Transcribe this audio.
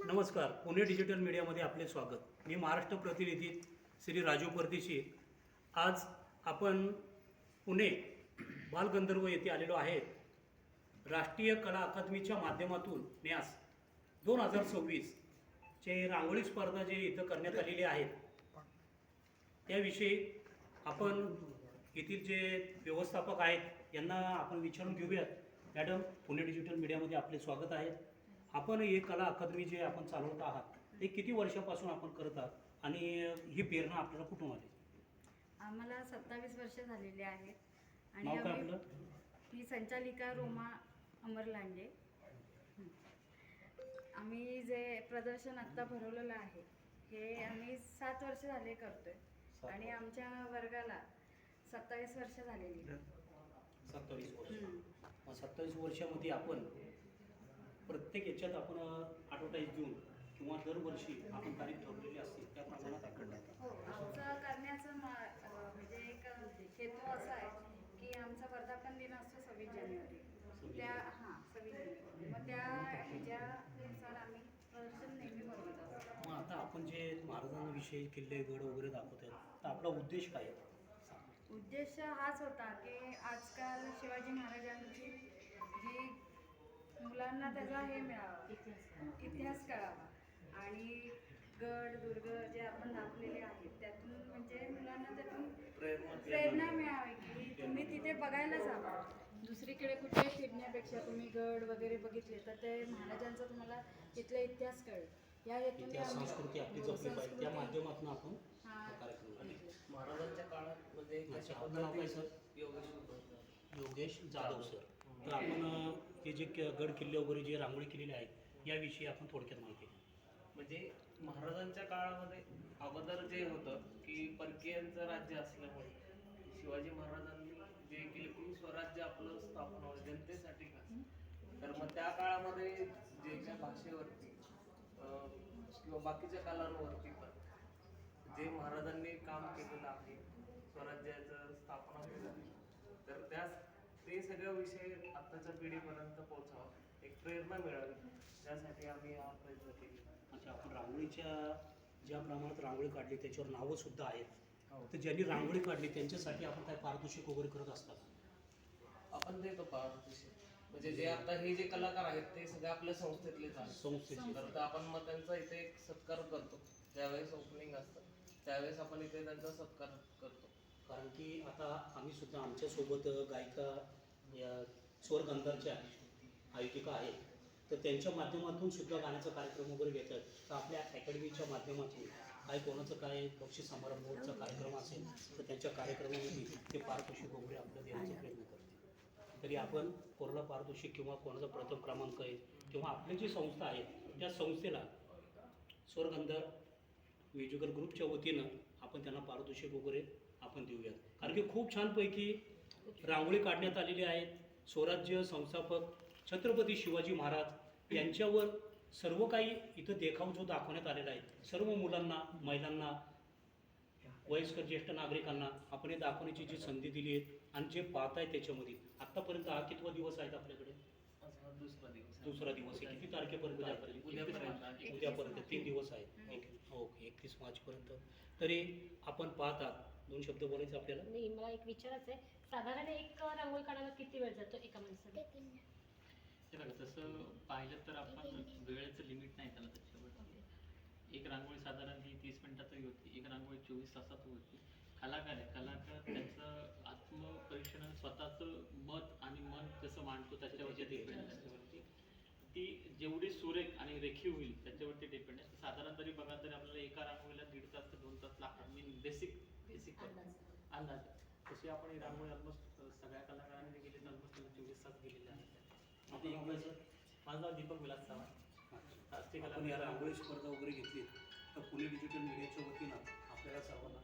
नमस्कार, पुणे डिजिटल मीडियामध्ये आपले स्वागत. मी महाराष्ट्र प्रतिनिधी श्री राजू परदेशी. आज आपण पुणे बालगंधर्व येथे आलेलो आहे. राष्ट्रीय कला अकादमीच्या माध्यमातून न्यास 2026 चे रांगोळी स्पर्धा जे इथं करण्यात आलेली आहेत त्याविषयी आपण येथील जे व्यवस्थापक आहेत यांना आपण विचारून घेऊयात. मॅडम, पुणे डिजिटल मीडियामध्ये आपले स्वागत आहे. आपण ही कला अकादमी जे आपण चालवत आहात ते किती वर्षापासून आपण करत आहात आणि ही प्रेरणा आपल्याला कुठून आली? आम्हाला 27 वर्ष झालेली आहेत आणि नाव काय आपलं? मी संचालिका रोमा अमर लांडे. आम्ही जे प्रदर्शन आत्ता भरवलेलं आहे हे आम्ही 7 वर्ष झाले करतोय आणि आमच्या वर्गाला 27 वर्ष झालेली. 27 वर्ष. मग 27 वर्षामध्ये आपण प्रत्येक याच्यात आपण ॲडव्हर्टाईज देऊन किंवा दरवर्षी आपण तारीख ठरवलेली असते त्या प्रमाणात आपण हो, आमचं करण्याचं म्हणजे एक हेतू असा आहे की आमचा वर्धापन दिन असतो 26 जानेवारी. 26 जानेवारी. मग त्या ह्याच्यानुसार आम्ही प्रदर्शन नेहमी बनवत असतो. मग आता आपण जे महाराजांविषयी किल्ले गड वगैरे दाखवत आहेत तर आपला उद्देश काय आहे? उद्देश हाच होता की आजकाल शिवाजी महाराजांची जी मुलांना त्याचा हे मिळावा, इतिहास कळावा आणि गड दुर्ग जे आपण दाखवलेले आहेत त्यातून म्हणजे मुलांना त्यातून प्रेरणा मिळावी की तुम्ही तिथे बघायला जावा. दुसरीकडे कुठे फिरण्यापेक्षा तुम्ही गड वगैरे बघितले तर ते महाराजांचा तुम्हाला तिथला इतिहास कळेल. या हेतूने संस्कृती आपली जपली पाहिजे त्या माध्यमातून आपण महाराजांच्या काळामध्ये आपलं नाव काय सर? योगेश जाधव सर. तर आपण हे जे गड किल्ले वगैरे जे रांगोळी केलेले आहेत याविषयी आपण थोडक्यात माहिती आहे. म्हणजे महाराजांच्या काळामध्ये अगोदर जे होतं की परकीयांचं राज्य असल्यामुळे शिवाजी महाराजांनी जे केले की स्वराज्य आपलं स्थापन व्हावं जनतेसाठी का, तर मग त्या काळामध्ये जे त्या भाषेवरती किंवा बाकीच्या कलांवरती पण जे महाराजांनी काम केलेलं आहे स्वराज्याचं स्थापना केली तर ते सगळं विषय आत्ताच्या पिढीपर्यंत पोहोचावा, एक प्रेरणा मिळावी त्यासाठी आम्ही हा प्रयत्न केला. अच्छा, आपण रांगोळीच्या ज्या प्रमाणात रांगोळी काढली त्याच्यावर नावं सुद्धा आहेत. तर ज्यांनी रांगोळी काढली त्यांच्यासाठी आपण काय पारितोषिक वगैरे करत असतात? आपण देतो पारितोषिक. म्हणजे जे आता हे जे कलाकार आहेत ते सगळे आपल्या संस्थेतलेच आहेत. संस्थेचे. तर आपण मग त्यांचा इथे एक सत्कार करतो. ज्यावेळेस ओपनिंग असतं त्यावेळेस आपण इथे त्यांचा सत्कार करतो. कारण की आता आम्ही सुद्धा आमच्यासोबत गायिका या स्वर्गंधरच्या आयोजिका आहेत तर त्यांच्या माध्यमातून सुद्धा गाण्याचा कार्यक्रम वगैरे घेतात. तर आपल्या अकॅडमीच्या माध्यमातून काही कोणाचं काय बक्षीस समारंभाचा कार्यक्रम असेल तर त्यांच्या कार्यक्रमामध्ये ते पारितोषिक वगैरे आपलं देण्याचा प्रयत्न करते. तरी आपण कोणाला पारितोषिक किंवा कोणाचा प्रथम क्रमांक आहे किंवा आपली जी संस्था आहे त्या संस्थेला स्वर्गंधर म्युझिकल ग्रुपच्या वतीनं आपण त्यांना पारितोषिक वगैरे आपण देऊयात. कारण की खूप छानपैकी रांगोळी काढण्यात आलेली आहेत. स्वराज्य संस्थापक छत्रपती शिवाजी महाराज यांच्यावर सर्व काही इथं देखाव जो दाखवण्यात आलेला आहे सर्व मुलांना, महिलांना, वयस्कर ज्येष्ठ नागरिकांना आपण हे दाखवण्याची जी संधी दिली आहे आणि जे पाहत आहे त्याच्यामध्ये आत्तापर्यंत हा कितवा दिवस आहेत आपल्याकडे? दुसरा दिवस आहे. किती तारखेपर्यंत? उद्यापर्यंत 3 दिवस आहेत. ओके, 31 मार्चपर्यंत. तरी आपण पाहतात 2 शब्द बोलायचे आपल्याला? नाही, मला एक विचारायचं आहे, साधारण एक रांगोळी काढायला किती वेळ जातो एका माणसाला? तसं पाहिलं तर आपण वेळेचं लिमिट नाही त्याला. त्याच्यावर एक रांगोळी साधारण ही 30 मिनिटातही होती, एक रांगोळी 24 तासात होती. कलाकार आहे, कलाकार त्यांचं आत्मपरीक्षण स्वतःचं मत आणि मन कसं मांडतो त्याच्यावरती डिपेंड आहे. ती जेवढी सुरेख आणि रेखीव होईल त्याच्यावरती डिपेंड आहे. साधारण तरी बघा तरी आपल्याला एका रांगोळीला 1.5 तास ते 2 तास लागतात. मीन बेसिक अंदाज. तशी आपण ही रांगोळी ऑलमोस्ट सगळ्या कलाकारांनी गेली तर ऑलमोस्ट 24 तास गेलेले आहेत. माझं नाव दीपक विलास चव्हाण. आपण या रांगोळी स्पर्धा वगैरे घेतली तर पुणे डिजिटल मीडियाच्या वतीनं आपल्याला सर्वांना